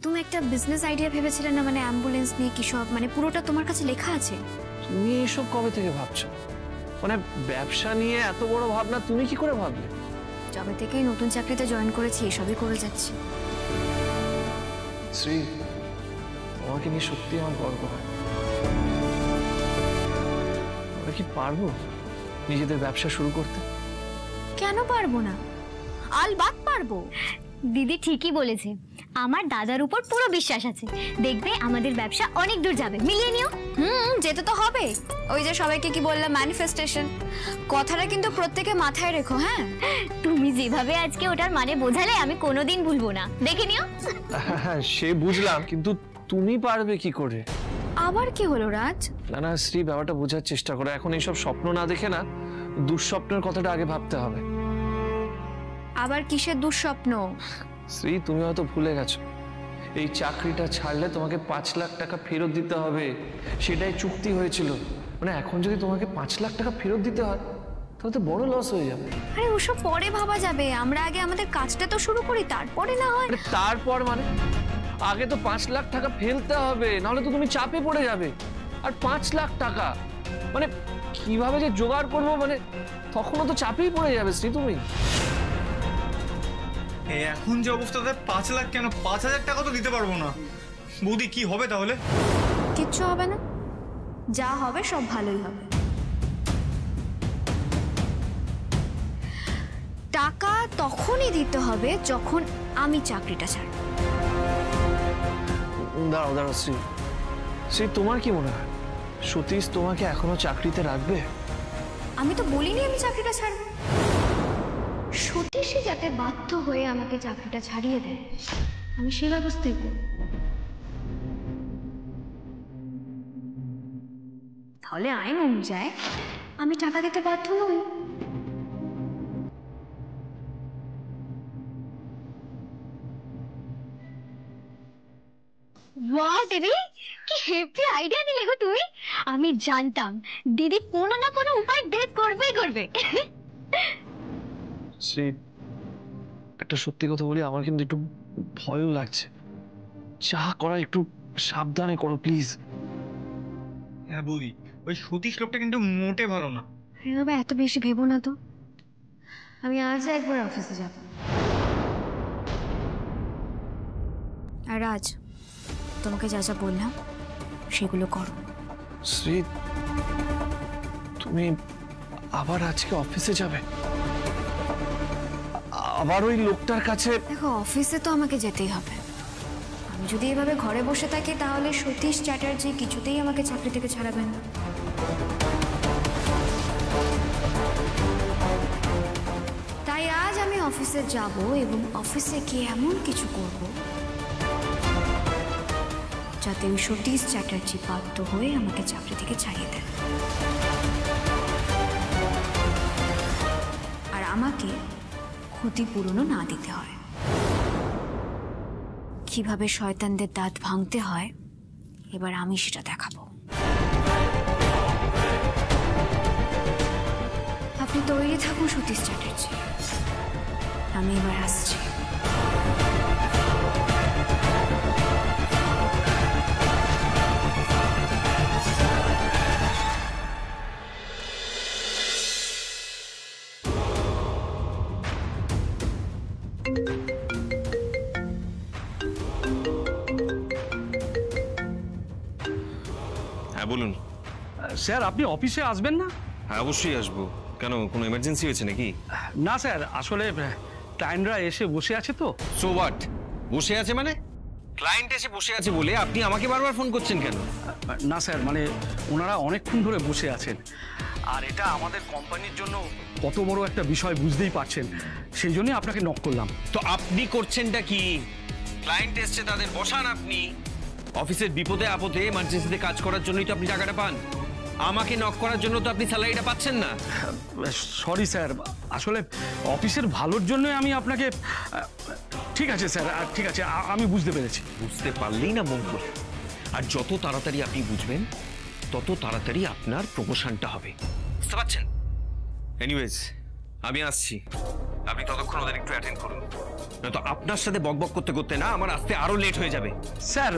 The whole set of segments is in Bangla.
তুমি একটা বিজনেস আইডিয়া ভেবেছিলে না, মানে অ্যাম্বুলেন্স নিয়ে কি সব, মানে পুরোটা তোমার কাছে লেখা আছে? তুমি এইসব কবে থেকে ভাবছো? মানে ব্যবসা নিয়ে এত বড় ভাবনা তুমি কি করে ভাবলে? যবে থেকেই নতুন চাকরিতে জয়েন করেছি এসবই করে যাচ্ছি। শ্রী, তোমাকে নিয়ে সত্যি আমার গর্ব হয়। আমরা কি পারবো নিজেদের ব্যবসা শুরু করতে? কেন পারবো না, আলবাত পারবো। দিদি ঠিকই বলেছে, আমার দাদার উপর পুরো বিশ্বাস আছে। দেখবে আমাদের ব্যবসা অনেক দূর যাবে, মিলিয়ে নিও। যেতে তো হবে। ওই যে সবাইকে কি বললাম, ম্যানিফেস্টেশন, কথাটা কিন্তু প্রত্যেকে মাথায় রেখো। হ্যাঁ, তুমি যেভাবে আজকে ওটার মানে বোঝালে আমি কোনোদিন ভুলবো না, দেখে নিও। হ্যাঁ সে বুঝলাম, কিন্তু তুমি পারবে কি করে? আবার কি হলো রাজ? না না শ্রী, ব্যাপারটা বোঝার চেষ্টা করো। এখন এইসব স্বপ্ন না দেখে না, দুঃস্বপ্নের কথাটা আগে ভাবতে হবে। আবার কিসের দুঃস্বপ্ন? শ্রী, তুমি হয়তো ভুলে গেছো, এই চাকরিটা ছাড়লে তোমাকে 5 লাখ টাকা ফেরত দিতে হবে, সেটাই চুক্তি হয়েছিল। মানে এখন যদি তোমাকে 5 লাখ টাকা ফেরত দিতে হয় তাহলে তো বড় লস হয়ে যাবে। আরে ওসব পরে ভাবা যাবে, আমরা আগে আমাদের কাজটা তো শুরু করি, তারপরে না হয়। তারপর মানে আগে তো 5 লাখ টাকা ফেলতে হবে, নাহলে তো তুমি চাপে পড়ে যাবে। আর 5 লাখ টাকা মানে কিভাবে যে জোগাড় করবো, মানে তখনও তো চাপেই পড়ে যাবে শ্রী তুমি। এখন যে অবস্থাতে 5 লাখ কেন, 5,000 টাকা তো দিতে পারবো না। বৌদি কি হবে তাহলে? কিচ্ছু হবে না, যা হবে সব ভালোই হবে। টাকা তখনই দিতে হবে যখন আমি চাকরিটা ছাড়ব। দাঁড়াও দাঁড়াও শ্রী, শ্রী তোমার কি মনে হয় সতীশ তোমাকে এখনো চাকরিতে রাখবে? আমি তো বলিনি আমি চাকরিটা ছাড়ব। সতীশই যাতে বাধ্য হয়ে আমাকে চাকরিটা ছাড়িয়ে দেয়, আমি সে ব্যবস্থাই করব। তাহলে আইন অনুযায়ী আমি টাকা দিতে বাধ্য নই। বাহ দিদি, কি হেভি আইডিয়া দিলে গো তুমি। আমি জানতাম দিদি কোনো না কোনো উপায় বের করবেই করবে। শ্রী, একটা সত্যি কথা বলি, আমার কিন্তু একটু ভয়ও লাগছে। যা করা একটু সাবধানে করো প্লিজ। হ্যাঁ বৌদি, ওই সতীশ লোকটা কিন্তু মোটে ভালো না। বাবা এত বেশি ভেবো না তো, আমি আজ একবার অফিসে যাব। আর আজ তোমাকে যা যা বললাম সেগুলো করো। শ্রী, তুমি আবার আজকে অফিসে যাবে? আবার ওই লোকটার কাছে? দেখো অফিসে তো আমাকে যেতেই হবে। আমি যদি এভাবে ঘরে বসে থাকি তাহলে সতীশ চ্যাটার্জি কিছুতেই আমাকে চাকরি থেকে ছাড়াবেন না। তাই আজ আমি অফিসে যাব এবং অফিসে গিয়ে এমন কিছু করব যাতে ওই সতীশ চ্যাটার্জি বাধ্য হয়ে আমাকে চাকরি থেকে ছাড়িয়ে দেন, আর আমাকে ক্ষতিপূরণও না দিতে হয়। কিভাবে শয়তানদের দাঁত ভাঙতে হয় এবার আমি সেটা দেখাবো। আপনি তৈরি থাকুন সতীশ চ্যাটার্জি, আমি এবার আসছি। হ্যাঁ বলুন। স্যার আপনি অফিসে আসবেন না? হ্যাঁ অবশ্যই আসবো। কেন, কোনো এমার্জেন্সি হয়েছে নাকি? না স্যার, আসলে ক্লায়েন্টরা এসে বসে আছে তো। So what? বসে আছে মানে? ক্লায়েন্ট এসে বসে আছে বলে আপনি আমাকে বারবার ফোন করছেন কেন? না স্যার, মানে ওনারা অনেকক্ষণ ধরে বসে আছেন, আর এটা আমাদের কোম্পানির জন্য কত বড় একটা বিষয় বুঝতেই পারছেন, সেই জন্যই আপনাকে নক করলাম। তো আপনি করছেনটা কি? ক্লায়েন্ট এসছে, তাদের বসান আপনি। অফিসের বিপদে আপদে এমার্জেন্সিতে কাজ করার জন্যই তো আপনি টাকাটা পান। আমাকে নক করার জন্য তো আপনি স্যালারিটা পাচ্ছেন না। সরি স্যার, আসলে অফিসের ভালোর জন্যই আমি আপনাকে। ঠিক আছে স্যার, ঠিক আছে, আমি বুঝতে পেরেছি। বুঝতে পারলেই না মঙ্গল। আর যত তাড়াতাড়ি আপনি বুঝবেন তত তাড়াতাড়ি আপনার প্রমোশনটা হবে, বুঝতে পারছেন? এনিওয়েজ আমি আসছি। আপনি ততক্ষণ ওদের একটু অ্যাটেন্ড করুন, নয়তো আপনার সাথে বকবক করতে করতে না আমার আসতে আরো লেট হয়ে যাবে। স্যার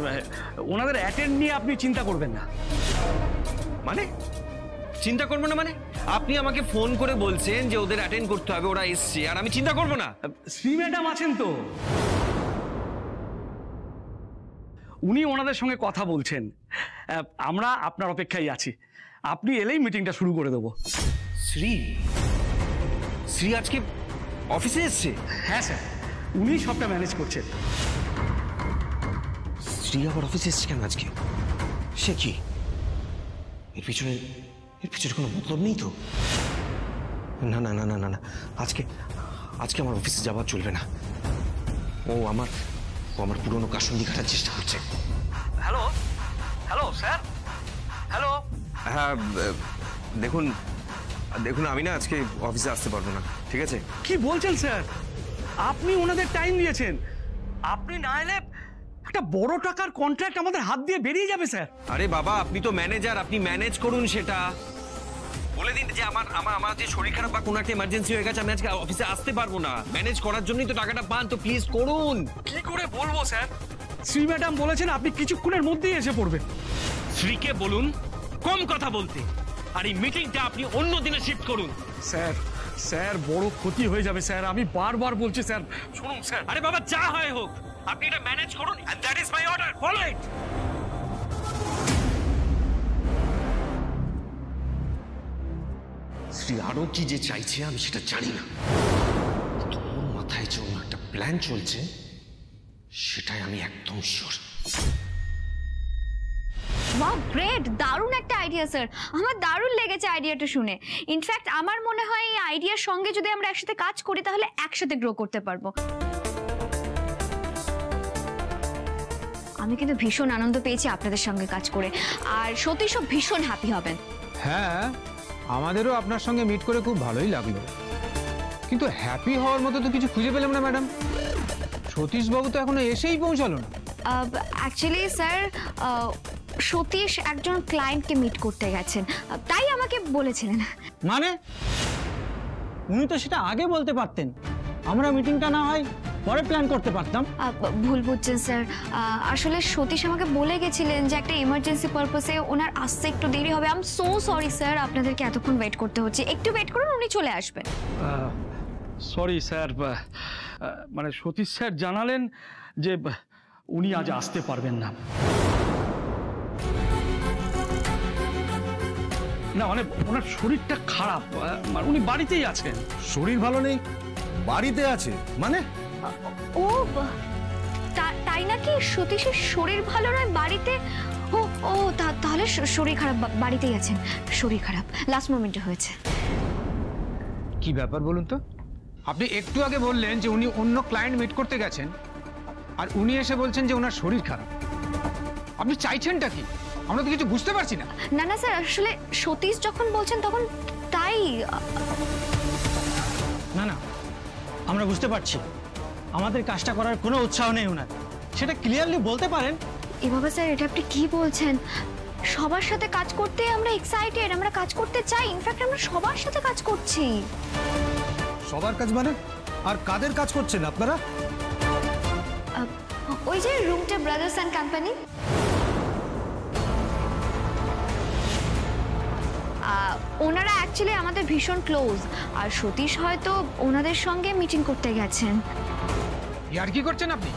ওনাদের অ্যাটেন্ড নিয়ে আপনি চিন্তা করবেন না। মানে চিন্তা করবো না মানে? আপনি আমাকে ফোন করে বলছেন যে ওদের অ্যাটেন্ড করতে হবে, ওরা এসছে, আর আমি চিন্তা করবো না? শ্রী ম্যাডাম আছেন তো, উনি ওনাদের সঙ্গে কথা বলছেন। আমরা আপনার অপেক্ষায় আছি, আপনি এলেই মিটিংটা শুরু করে দেবো। শ্রী শ্রী আজকে অফিসে এসছে? হ্যাঁ স্যার, উনি সবটা ম্যানেজ করছেন। শ্রী আবার অফিসে এসছে কেন আজকে? সে কি, এর পিছনে কোনো মতলব নেই তো? না না না না না না, আজকে আমার অফিসে যাওয়া চলবে না। ও আমার পুরনো কাসুন্দি কাটার চেষ্টা করছে। Hello sir, hello. হ্যাঁ দেখুন আমি না আজকে অফিসে আসতে পারবো না, ঠিক আছে? কি বলছেন স্যার, আপনি ওনাদের টাইম দিয়েছেন, আপনি না এলে একটা বড় টাকার কন্ট্রাক্ট আমাদের হাত দিয়ে বেরিয়ে যাবে স্যার। আরে বাবা, আপনি তো ম্যানেজার, আপনি ম্যানেজ করুন সেটা। বলে দিন যে আমার যে শরীর খারাপ বা কোনো একটা এমার্জেন্সি হয়ে গেছে, আমি আজকে অফিসে আসতে পারবো না। ম্যানেজ করার জন্যই তো টাকাটা পান, তো প্লিজ করুন। কি করে বলবো স্যার, শ্রী ম্যাডাম বলেছেন আপনি কিছুক্ষণের মধ্যেই এসে পড়বেন। শ্রীকে বলুন কম কথা বলতে, আর এই মিটিংটা আপনি অন্য দিনে শিফট করুন। স্যার বড় ক্ষতি হয়ে যাবে স্যার, আমি বারবার বলছি স্যার, শুনুন স্যার। আরে বাবা, যা হয় হোক, আপনি এটা ম্যানেজ করুন, and that is my order, follow it. Shri আরো কি যে চাইছে আমি সেটা জানি না, কিন্তু ওর মাথায় যে অন্য একটা প্ল্যান চলছে সেটাই আমি একদম শিওর। ওয়াও, গ্রেট, দারুণ একটা আইডিয়া স্যার। আমার দারুণ লেগেছে আইডিয়াটা শুনে। ইনফ্যাক্ট আমার মনে হয় এই আইডিয়ার সঙ্গে যদি আমরা একসাথে কাজ করি তাহলে একসাথে গ্রো করতে পারবো। আমি কিন্তু ভীষণ আনন্দ পেয়েছি আপনাদের সঙ্গে কাজ করে, আর সতীশও ভীষণ হ্যাপি হবেন। হ্যাঁ, আমাদেরও আপনার সঙ্গে মিট করে খুব ভালোই লাগলো, কিন্তু হ্যাপি হওয়ার মতো তো কিছু খুঁজে পেলাম না ম্যাডাম। সতীশবাবু তো এখনো এসেই পৌঁছালো না। অ্যাকচুয়ালি স্যার, সতীশ একজন ক্লায়েন্টকে মিট করতে গেছেন, তাই আমাকে বলেছিলেন। মানে উনি তো সেটা আগে বলতে পারতেন, আমরা মিটিংটা না হয় পরে প্ল্যান করতে পারতাম। ভুল বুঝছেন স্যার, আসলে সতীশ আমাকে বলে গেছিলেন যে একটা ইমার্জেন্সি পারপাসে ওনার আসতে একটু দেরি হবে। I am so sorry sir, আপনাদেরকে এতক্ষণ ওয়েট করতে হচ্ছে। একটু ওয়েট করুন, উনি চলে আসবেন। সরি স্যার, মানে সতীশ স্যার জানালেন যে উনি আজ আসতে পারবেন না। না মানে ওনার শরীরটা খারাপ, মানে উনি বাড়িতেই আছেন। শরীর ভালো নেই, বাড়িতে আছে মানে? ও তাই নাকি? সতীশের শরীর ভালো নয়, বাড়িতে? ও তাহলে শরীর খারাপ, বাড়িতেই আছেন। শরীর খারাপ, লাস্ট মোমেন্টে হয়েছে। কি ব্যাপার বলুন তো? আপনি একটু আগে বললেন যে উনি অন্য ক্লায়েন্ট মিট করতে গেছেন, আর উনি এসে বলছেন যে ওনার শরীর খারাপ। আপনি চাইছেনটা কি? আমরা তো কিছু বুঝতে পারছি না। না স্যার, আসলে সতীশ যখন বলছেন তখন তাই। না আমরা বুঝতে পারছি, আমাদের কাজটা করার কোনো উৎসাহ নেই ওনার, সেটা ক্লিয়ারলি বলতে পারেন। এভাবে স্যার, এটা আপনি কি বলছেন? সবার সাথে কাজ করতে আমরা এক্সাইটেড, আমরা কাজ করতে চাই। ইনফ্যাক্ট আমরা সবার সাথে কাজ করছি। সবার কাজ মানে? আর কাদের কাজ করছেন আপনারা? ওই যে রুমটা ব্রাদার্স অ্যান্ড কোম্পানি, ওনারা অ্যাকচুয়ালি আমাদের ভীষণ ক্লোজ, আর সতীশ হয়তো ওনাদের সঙ্গে মিটিং করতে গেছেন। ইয়ার কি করছেন আপনি?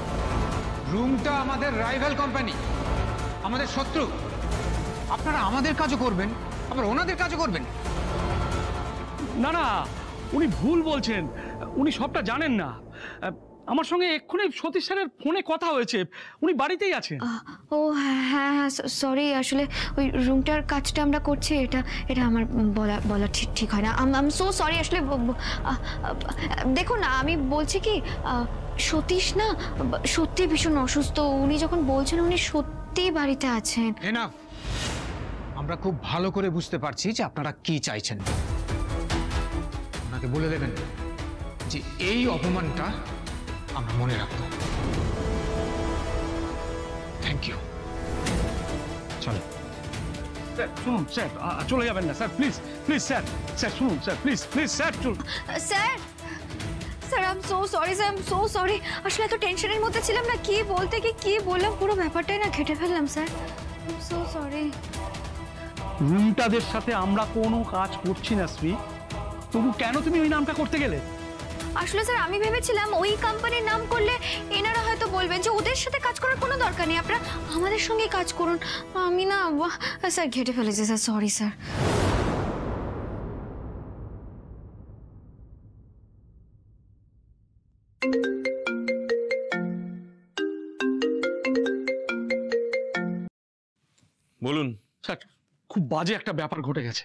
রুমটা আমাদের রাইভাল কোম্পানি, আমাদের শত্রু। আপনারা আমাদের কাজও করবেন, আবার ওনাদের কাজও করবেন। না উনি ভুল বলছেন, উনি সবটা জানেন না। আমার সঙ্গে এক্ষুনি সতীশ স্যারের ফোনে কথা হয়েছে, উনি বাড়িতেই আছেন। ও হ্যাঁ, সরি, আসলে ওই রুমটার কাজটা আমরা করছি, এটা আমার বলা ঠিক হয় না। I am so sorry. আসলে দেখুন, আমি বলছি কি, সতীশ না সত্যি ভীষণ অসুস্থ। উনি যখন বলছেন উনি সত্যিই বাড়িতে আছেন। এনাফ, আমরা খুব ভালো করে বুঝতে পারছি যে আপনারা কি চাইছেন। ওনাকে বলে দেবেন যে এই অপমানটা আমরা মনে রাখবো। Thank you. চলো স্যার শুনুন, স্যার চলে যাবেন না স্যার, প্লিজ স্যার শুনুন স্যার, প্লিজ স্যার চলুন। I am so sorry sir, I am so sorry. আসলে এত টেনশনের মধ্যে ছিলাম না, কি বলতে কি বললাম, পুরো ব্যাপারটাই না ঘেটে ফেললাম sir. I am so sorry. রুমটাদের সাথে আমরা কোনো কাজ করছি না শ্রী, তবু কেন তুমি ওই নামটা করতে গেলে? আসলে স্যার আমি ভেবেছিলাম ওই কোম্পানির নাম করলে এনারা হয়তো বলবেন যে ওদের সাথে কাজ করার কোনো দরকার নেই, আপনারা আমাদের সঙ্গেই কাজ করুন। আমি না স্যার ঘেটে ফেলেছি স্যার, সরি স্যার। বলুন স্যার, খুব বাজে একটা ব্যাপার ঘটে গেছে।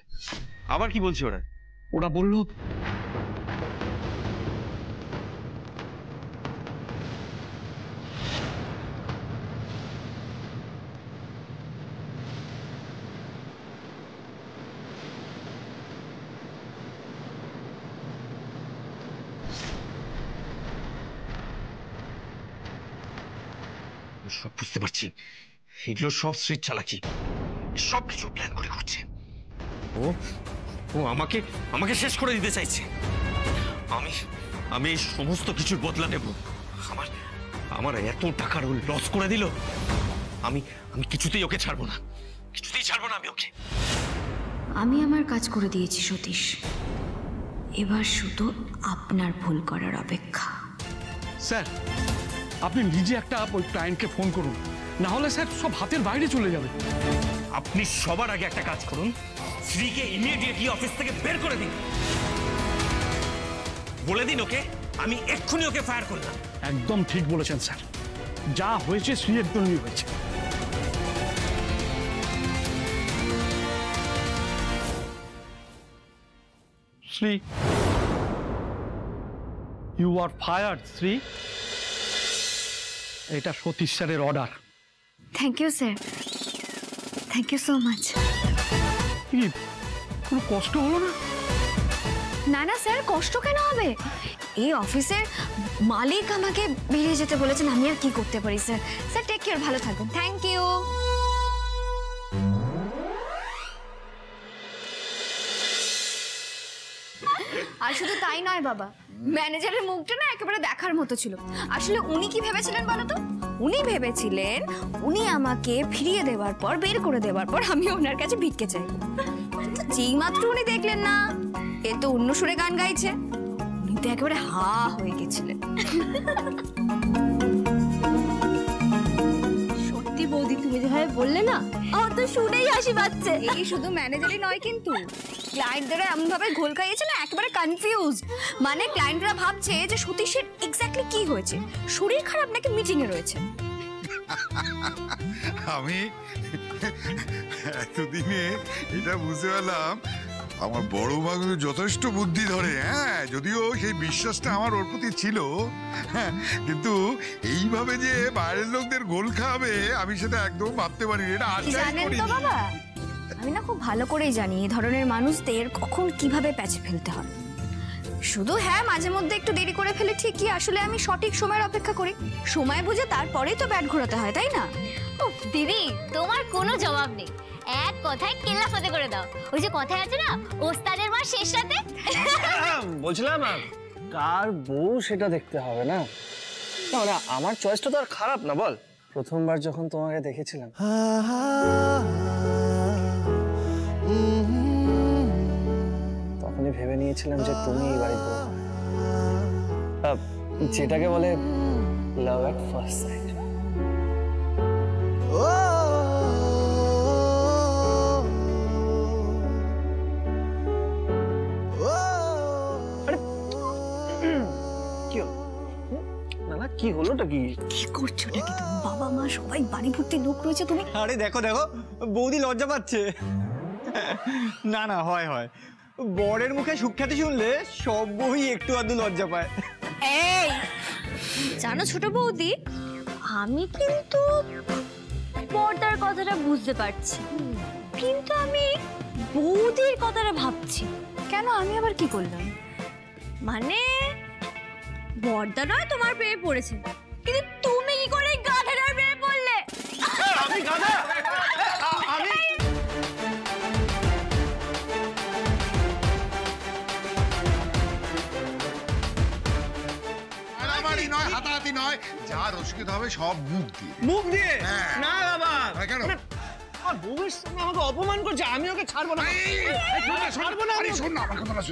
আবার কি বলছে ওরা? ওরা বলল সব বুঝতে পারছি, এগুলো সব স্ট্রিট চালাকি, সব কিছু প্ল্যান করে করছে। ও ও আমাকে আমাকে শেষ করে দিতে চাইছে। আমি আমি এই সমস্ত কিছুর বদলা নেব। আমার আমার এত টাকার ও লস করে দিল, আমি আমি কিছুতেই ওকে ছাড়বো না, কিছুতেই ছাড়বো না আমি ওকে। আমি আমার কাজ করে দিয়েছি সতীশ, এবার শুধু আপনার ভুল করার অপেক্ষা। স্যার আপনি নিজে একটা ওই ক্লায়েন্টকে ফোন করুন, না হলে স্যার সব হাতের বাইরে চলে যাবে। আপনি সবার আগে একটা কাজ করুন, শ্রীকে ইমিডিয়েটলি অফিস থেকে বের করে দিন। বলে দিন ওকে আমি এক্ষুনি ওকে ফায়ার করলাম। একদম ঠিক বলেছেন স্যার, যা হয়েছে শ্রীয়ের জন্যই হয়েছে। Shri, you are fired Shri. এটা সতীশ স্যারের order. Thank you sir, thank you so much. কোনো কষ্ট হলো না? না না স্যার, কষ্ট কেন হবে? এই অফিসের মালিক আমাকে বেরিয়ে যেতে বলেছেন, আমি আর কি করতে পারি স্যার। স্যার টেক কেয়ার, ভালো থাকবেন। Thank you. আর শুধু তাই নয় বাবা, ম্যানেজারের মুখটা না একেবারে দেখার মতো ছিল। আসলে উনি কি ভেবেছিলেন বলো তো? উনি ভেবেছিলেন উনি আমাকে ফিরিয়ে দেওয়ার পর, বের করে দেওয়ার পর আমি ওনার কাছে ভিক্ষে চাই। যেই মাত্র উনি দেখলেন না এ তো অন্য সুরে গান গাইছে, উনি তো একেবারে হা হয়ে গেছিলেন। সত্যি বৌদি, তুমি যেভাবে বললে না, আমার তো শুনেই হাসি পাচ্ছে। এই শুধু ম্যানেজারই নয় কিন্তু, ক্লায়েন্টরা এমন ভাবে ঘোল খাইয়েছে না, একেবারে কনফিউজ। মানে ক্লায়েন্টরা ভাবছে যে সতীশের এক্স্যাক্টলি কি হয়েছে, শরীর খারাপ নাকি মিটিং এ রয়েছে। আমি এতদিনে এটা বুঝতে পারলাম আমার বড় মা কিন্তু যথেষ্ট বুদ্ধি ধরে। হ্যাঁ, যদিও সেই বিশ্বাসটা আমার ওর প্রতি ছিল, কিন্তু এইভাবে যে বাইরের লোকদের গোল খাওয়াবে আমি সেটা একদম ভাবতে পারিনি। এটা জানেন তো বাবা, আমি না খুব ভালো করেই জানি এই ধরনের মানুষদের কখন কিভাবে প্যাচে ফেলতে হয়। শুধু হ্যাঁ মাঝে মধ্যে একটু দেরি করে ফেলে ঠিকই, আসলে আমি সঠিক সময়ের অপেক্ষা করি, সময় বুঝে তারপরেই তো ব্যাট ঘোরাতে হয়, তাই না? উফ দিদি, তোমার কোনো জবাব নেই, এক কথায় কেল্লা ফতে করে দাও। ওই যে কথায় আছে না, ওস্তাদের মা শেষ রাতে। বলছিলাম কার বউ সেটা দেখতে হবে না, মানে আমার চয়েসটা তো আর খারাপ না বল। প্রথমবার যখন তোমাকে দেখেছিলাম তখনই ভেবে নিয়েছিলাম যে তুমি এই বাড়ির বউ, যেটাকে বলে লাভ এট ফার্স্ট সাইট। কি হলোটা কি? কি করছো নাকি তুমি? বাবা মা সবাই বাড়ি ভর্তি লোক রয়েছে, তুমি? আরে দেখো দেখো, বৌদি লজ্জা পাচ্ছে। না না, হয় হয়, বরের মুখে সুখ্যাতি শুনলে সব বউই একটু আধটু লজ্জা পায়। এই জানো ছোট বৌদি, আমি কিন্তু পর্দার কথাটা বুঝতে পারছি, কিন্তু আমি বৌদির কথাটা ভাবছি। কেন, আমি আবার কি করলাম? মানে বর্দা নয় তোমার প্রেমে পড়েছে, কিন্তু তুমি কি করে গাধাটার প্রেমে পড়লে? আমি গাধা? আমি নয়, যা রসিকতা হবে সব মুখ দিয়ে। মুখ দিয়ে? হ্যাঁ। না বাবা। কেন? আর বউয়ের সামনে আমাকে অপমান করছে, আমি ওকে ছাড়বো না। ছাড়বো না। আরে শোন না, আমার কথাটা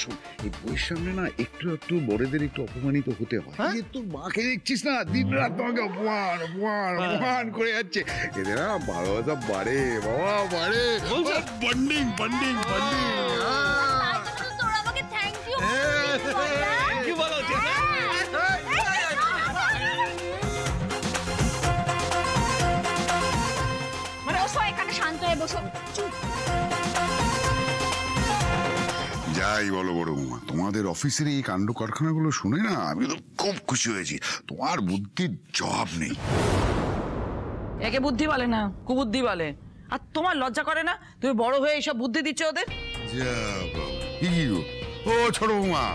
শোন। এই বউয়ের সামনে না একটু বড়দের একটু অপমানিত হতে হয়। তোর মাকে দেখছিস না, দিন রাত তোমাকে অপমান করে যাচ্ছে। এদের না ভালোবাসা বাড়ে বাবা, বাড়ে। বন্ডিং। তোরা আমাকে থ্যাংক ইউ কি বলো? বসো, এখানে শান্ত হয়ে বসো। যাই বলো বড় বৌমা, তোমাদের অফিসের এই কাণ্ড কারখানাগুলো শুনে না আমি তো খুব খুশি হয়েছি। তোমার বুদ্ধির জবাব নেই। একে বুদ্ধি বলে না, কুবুদ্ধি বলে। আর তোমার লজ্জা করে না? তুমি বড় হয়ে এইসব বুদ্ধি দিচ্ছ ওদের। ও ছোট বৌমা,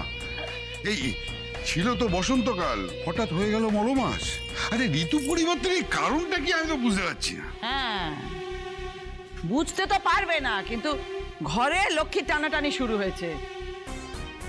এই ছিল তো বসন্তকাল, হঠাৎ হয়ে গেল মলমাস। আরে ঋতু পরিবর্তনের কারণটা কি আমি তো বুঝতে পারছি না। হ্যাঁ, বুঝতে তো পারবে না, কিন্তু ঘরে লক্ষ্মী টানাটানি শুরু হয়েছে।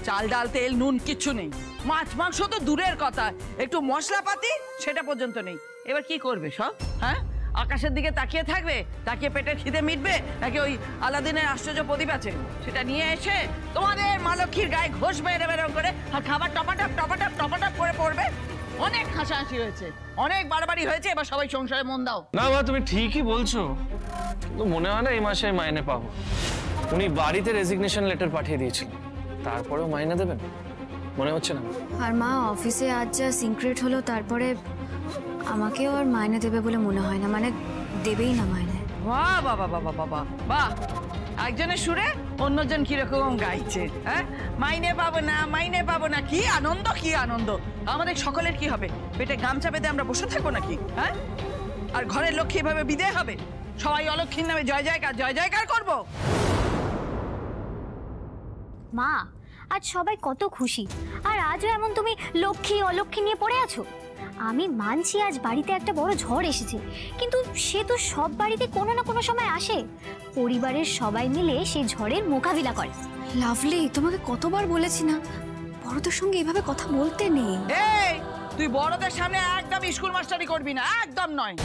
চাল ডাল তেল নুন কিচ্ছু নেই, মাছ মাংস তো দূরের কথা, একটু মশলাপাতি সেটা পর্যন্ত নেই। এবার কি করবে সব? হ্যাঁ, আকাশের দিকে তাকিয়ে থাকবে, তাকিয়ে পেটের খিদে মিটবে, নাকি ওই আলাদিনের আশ্চর্য প্রদীপ আছে সেটা নিয়ে এসে তোমাদের মা লক্ষ্মীর গায়ে ঘষবে এরম করে, আর খাবার টপাটাপ করে পড়বে? অনেক হাসাহাসি হয়েছে, অনেক বাড়াবাড়ি হয়েছে, এবার সবাই সংসারে মন দাও। না মা, তুমি ঠিকই বলছো, কিন্তু মনে হয় না এই মাসে মাইনে পাবো। উনি বাড়িতে রেজিগনেশন লেটার পাঠিয়ে দিয়েছিলেন, তারপরেও মাইনে দেবেন মনে হচ্ছে না। আর মা, অফিসে আজ যা সিক্রেট হলো, তারপরে আমাকেও আর মাইনে দেবে বলে মনে হয় না, মানে দেবেই না মাইনে। বাহ বাবা বাবা বাবা বাহ, একজনের সুরে অন্যজন কিরকম গাইছে। হ্যাঁ, মাইনে পাবো না, কি আনন্দ। আমাদের সকলের কি হবে? পেটে গামছা বেঁধে আমরা বসে থাকবো নাকি? হ্যাঁ, আর ঘরের লক্ষ্মী এভাবে বিদায় হবে? সবাই অলক্ষ্মীর নামে জয় জয়কার করবো। মা, আজ সবাই কত খুশি, আর আজও এমন তুমি লক্ষ্মী অলক্ষ্মী নিয়ে পড়ে আছো। আমি মানছি আজ বাড়িতে একটা বড় ঝড় এসেছে, কিন্তু সে তো সব বাড়িতে কোনো না কোনো সময় আসে। পরিবারের সবাই মিলে সেই ঝড়ের মোকাবিলা করে। লাভলি, তোমাকে কতবার বলেছি না বড়দের সঙ্গে এভাবে কথা বলতে নেই। এই, তুই বড়দের সামনে একদম স্কুল মাস্টারি করবি না, একদম নয়।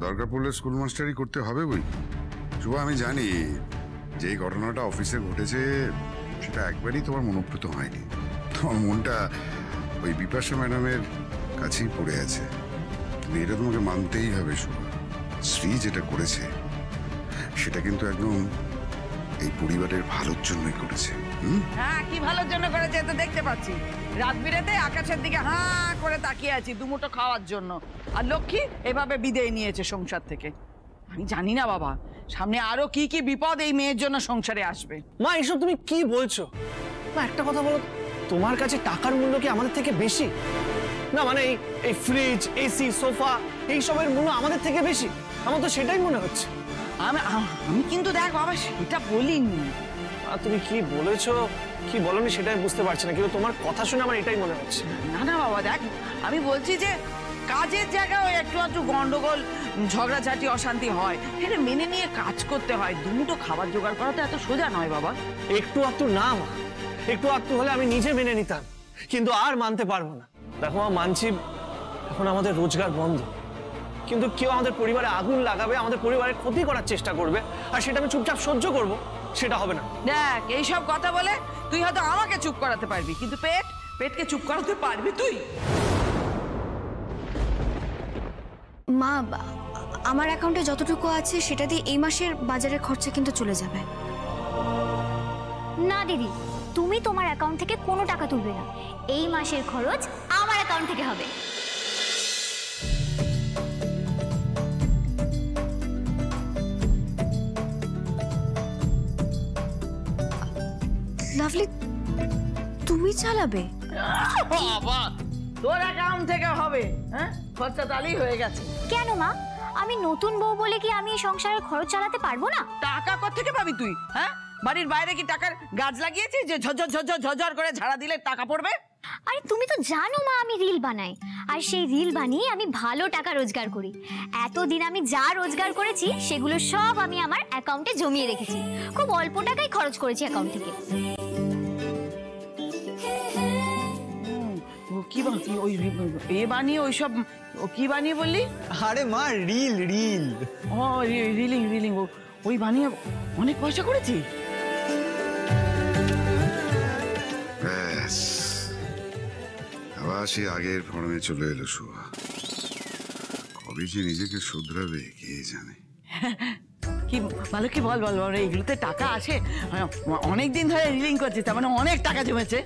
দরকার পড়লে স্কুল মাস্টারি করতে হবে বই। শুভ, আমি জানি যে ঘটনাটা অফিসে ঘটেছে সেটা একবারই তোমার মনোপ্রত হয়নি। তোমার মনটা ওই বিপাশা ম্যাডামের কাছেই পড়ে আছে। কিন্তু এটা তোমাকে মানতেই হবে শুভ, শ্রী যেটা করেছে সেটা কিন্তু একদম এই পরিবারের ভালোর জন্যই করেছে। হ্যাঁ, কি ভালোর জন্য করেছে তো দেখতে পাচ্ছি। রাত বিরেতে আকাশের দিকে হাঁ করে তাকিয়ে আছি দুমুঠো খাওয়ার জন্য, আর লক্ষ্মী এভাবে বিদায় নিয়েছে সংসার থেকে। আমি জানি না বাবা, সামনে আরো কি কি বিপদ এই মেয়ের জন্য সংসারে আসবে। মা, এইসব তুমি কি বলছো? মা, একটা কথা বলো, তোমার কাছে টাকার মূল্য কি আমাদের থেকে বেশি? না মানে এই ফ্রিজ, এসি, সোফা এইসবের মূল্য আমাদের থেকে বেশি? আমার তো সেটাই মনে হচ্ছে। আমি কিন্তু দেখ বাবা, সেটা বলিনি। তুমি কি বলেছো কি বলনি সেটা বুঝতে পারছি না, কিন্তু তোমার কথা শুনে আমার এটাই মনে হচ্ছে। না বাবা, দেখ, আমি বলছি যে কাজের জায়গায় একটু গন্ডগোল, ঝগড়াঝাটি, অশান্তি হয়, এটা মেনে নিয়ে কাজ করতে হয়। দুমুঠো খাবার জোগাড় করা তো এত সোজা নয় বাবা। একটু আধটু না মা, একটু আধটু হলে আমি নিজে মেনে নিতাম, কিন্তু আর মানতে পারবো না। দেখো মা, মানছি এখন আমাদের রোজগার বন্ধ, কিন্তু কেউ আমাদের পরিবারে আগুন লাগাবে, আমাদের পরিবারের ক্ষতি করার চেষ্টা করবে, আর সেটা আমি চুপচাপ সহ্য করব, সেটা হবে না। দেখ, এইসব কথা বলে তুই হয়তো আমাকে চুপ করাতে পারবি, কিন্তু পেটকে চুপ করাতে পারবি তুই? মা, আমার অ্যাকাউন্টে যতটুকু আছে সেটা দিয়ে এই মাসের বাজারের খরচা কিন্তু চলে যাবে। না দিদি, তুমি তোমার অ্যাকাউন্ট থেকে কোনো টাকা তুলবে না, এই মাসের খরচ আমার অ্যাকাউন্ট থেকে হবে। লাভলি, তুমি চালাবে? বাবা, তোর অ্যাকাউন্ট থেকে হবে? হ্যাঁ, খরচা তাহলেই হয়ে গেছে। কেন মা, আমি নতুন বউ বলে কি আমি এই সংসারের খরচ চালাতে পারবো না? টাকা কোথা থেকে পাবি তুই? হ্যাঁ, বাড়ির বাইরে কি টাকার গাছ লাগিয়েছিস যে ঝরঝর করে ঝাড়া দিলে টাকা পড়বে? আরে তুমি তো জানো মা, আমি রিল বানাই, আর সেই রিল বানিয়ে আমি ভালো টাকা রোজগার করি। এতদিন আমি যা রোজগার করেছি সেগুলো সব আমি আমার অ্যাকাউন্টে জমিয়ে রেখেছি। খুব অল্প টাকাই খরচ করেছি অ্যাকাউন্ট থেকে। কি ওই এ বানিয়ে ওইসব কি বানিয়ে বললি? আরে মা রিল রিল। ও রিলিং রিলিং, ওই বানিয়ে অনেক পয়সা করেছি। ব্যাস আবার সে আগের ফর্মে চলে এলো শুভা। কবে যে নিজেকে শুধরাবে কে জানে। কি ভালো, কি বল বল বল, এগুলোতে টাকা আসে? অনেক দিন ধরে রিলিং করছিস, তার মানে অনেক টাকা জমেছে।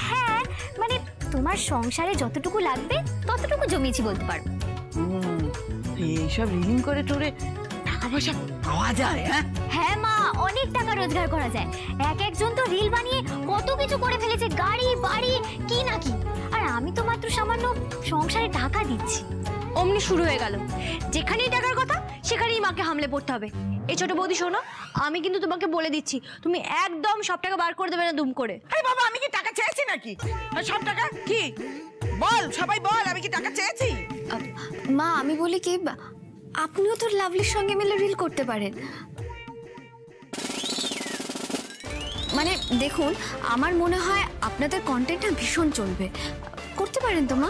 হ্যাঁ মানে তোমার সংসারে যতটুকু লাগবে ততটুকু জমিয়েছি বলতে পারো। এইসব রিলিং করে টোরে টাকা পয়সা পাওয়া যায়? হ্যাঁ মা, অনেক টাকা রোজগার করা যায়। একজন তো রিল বানিয়ে কত কিছু করে ফেলেছে, গাড়ি বাড়ি কি না কি। আর আমি তো মাত্র সামান্য সংসারে টাকা দিচ্ছি। অমনি শুরু হয়ে গেল, যেখানেই টাকার কথা সেখানেই মাকে হামলে পড়তে হবে। এই ছোট বৌদি শোনো, আমি কিন্তু তোমাকে বলে দিচ্ছি, তুমি একদম সব টাকা বার করে দেবে না দুম করে। আরে বাবা, আমি কি টাকা চেয়েছি নাকি? সব টাকা কি বল, সবাই বল, আমি কি টাকা চেয়েছি? মা আমি বলি কি, আপনিও তো লাভলির সঙ্গে মিলে রিল করতে পারেন। মানে দেখুন, আমার মনে হয় আপনাদের কন্টেন্টটা ভীষণ চলবে, করতে পারেন তো মা।